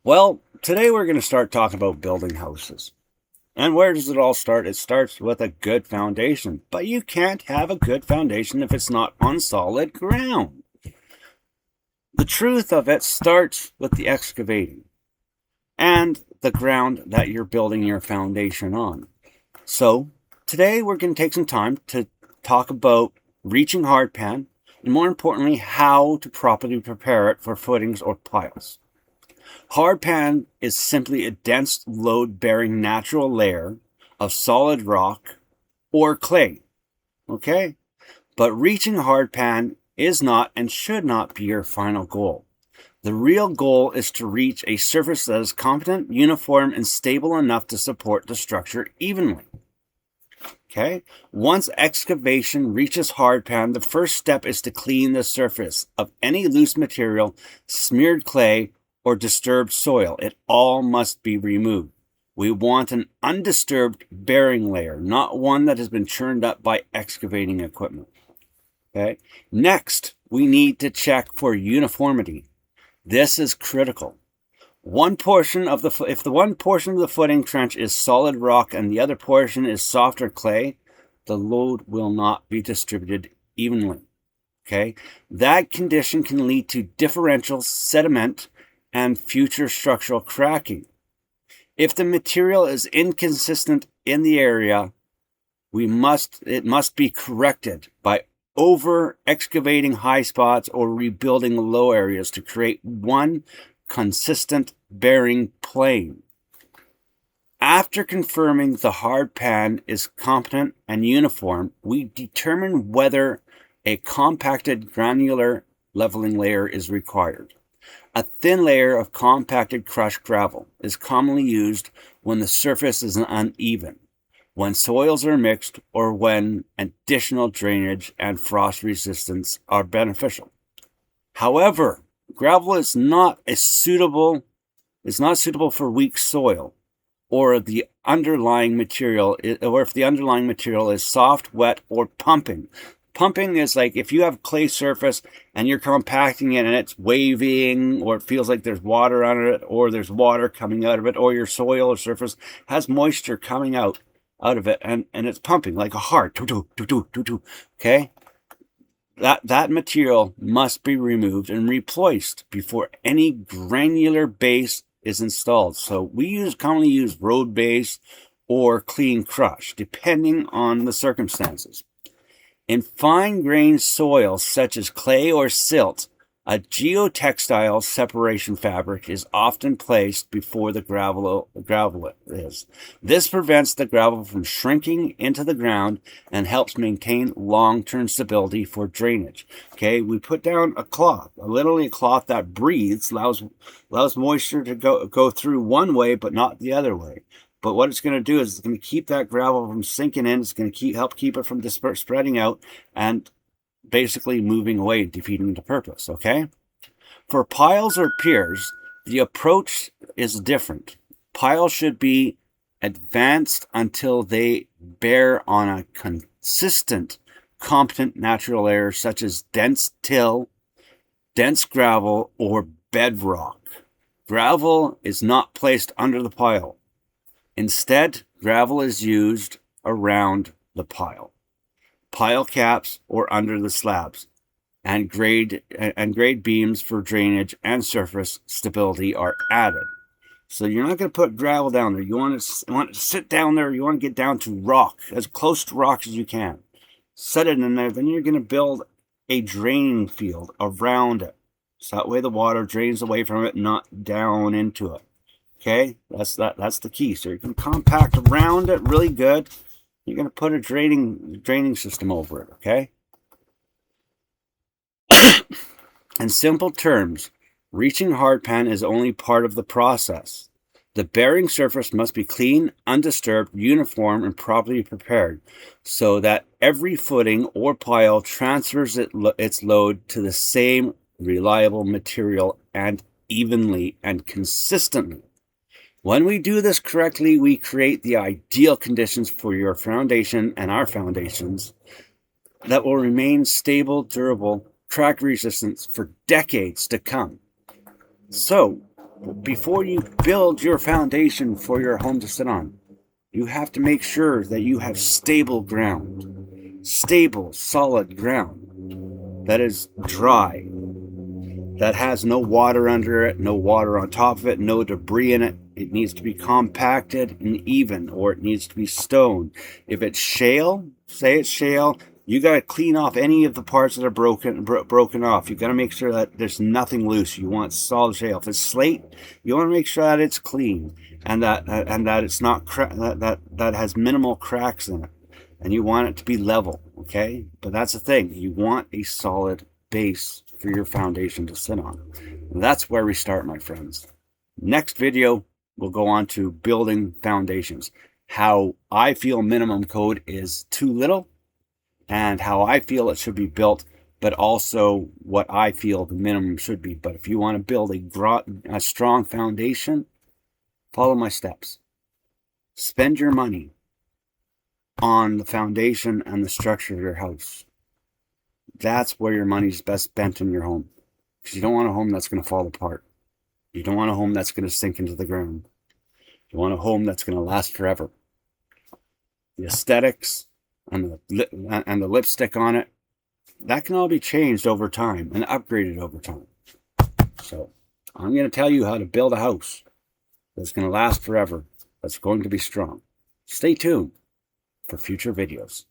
Well, today we're going to start talking about building houses. And where does it all start? It starts with a good foundation. But you can't have a good foundation if it's not on solid ground. The truth of it starts with the excavating and the ground that you're building your foundation on. So today we're going to take some time to talk about reaching hardpan and, more importantly, how to properly prepare it for footings or piles. Hardpan is simply a dense load-bearing natural layer of solid rock or clay, okay? But reaching hardpan is not and should not be your final goal. The real goal is to reach a surface that is competent, uniform, and stable enough to support the structure evenly. Okay? Once excavation reaches hardpan, the first step is to clean the surface of any loose material, smeared clay, or disturbed soil. It all must be removed. We want an undisturbed bearing layer, not one that has been churned up by excavating equipment. Okay. Next, we need to check for uniformity. This is critical. If one portion of the footing trench is solid rock and the other portion is softer clay, the load will not be distributed evenly. Okay. That condition can lead to differential sediment and future structural cracking. If the material is inconsistent in the area, it must be corrected by over excavating high spots or rebuilding low areas to create one consistent bearing plane. After confirming the hardpan is competent and uniform, we determine whether a compacted granular leveling layer is required. A thin layer of compacted crushed gravel is commonly used when the surface is uneven, when soils are mixed, or when additional drainage and frost resistance are beneficial. However, gravel is not suitable for weak soil, or if the underlying material is soft, wet, or pumping. Pumping is like if you have clay surface and you're compacting it and it's waving, or it feels like there's water under it, or there's water coming out of it, or your soil or surface has moisture coming out of it, and it's pumping like a heart. Okay? That material must be removed and replaced before any granular base is installed. So we commonly use road base or clean crush, depending on the circumstances. In fine-grained soils such as clay or silt, a geotextile separation fabric is often placed before the gravel is. This prevents the gravel from shrinking into the ground and helps maintain long-term stability for drainage. Okay, we put down a cloth, literally a cloth that breathes, allows moisture to go through one way but not the other way. But what it's going to do is it's going to keep that gravel from sinking in. It's going to help keep it from spreading out and basically moving away, defeating the purpose, okay? For piles or piers, the approach is different. Piles should be advanced until they bear on a consistent, competent natural layer such as dense till, dense gravel, or bedrock. Gravel is not placed under the pile. Instead, gravel is used around the pile caps, or under the slabs, and grade beams for drainage and surface stability are added. So you're not going to put gravel down there. You want it to sit down there. You want to get down to rock, as close to rock as you can. Set it in there. Then you're going to build a draining field around it. So that way the water drains away from it, not down into it. Okay, that's the key. So you can compact around it really good. You're going to put a draining system over it, okay? In simple terms, reaching hardpan is only part of the process. The bearing surface must be clean, undisturbed, uniform, and properly prepared so that every footing or pile transfers its load to the same reliable material and evenly and consistently. When we do this correctly, we create the ideal conditions for your foundation and our foundations that will remain stable, durable, crack resistant for decades to come. So, Before you build your foundation for your home to sit on, you have to make sure that you have stable ground, stable, solid ground that is dry, that has no water under it, no water on top of it, no debris in it. It needs to be compacted and even, or it needs to be stone. If it's shale, say it's shale, you got to clean off any of the parts that are broken off. You got to make sure that there's nothing loose. You want solid shale. If it's slate, you want to make sure that it's clean and that it's not that has minimal cracks in it, and you want it to be level. Okay, but that's the thing. You want a solid base for your foundation to sit on. And that's where we start, my friends. Next video, we'll go on to building foundations. How I feel minimum code is too little, and how I feel it should be built, but also what I feel the minimum should be. But if you want to build a strong foundation, follow my steps. Spend your money on the foundation and the structure of your house. That's where your money's best spent in your home. Because you don't want a home that's going to fall apart. You don't want a home that's going to sink into the ground. You want a home that's going to last forever. The aesthetics and the lipstick on it, that can all be changed over time and upgraded over time. So I'm going to tell you how to build a house that's going to last forever, that's going to be strong. Stay tuned for future videos.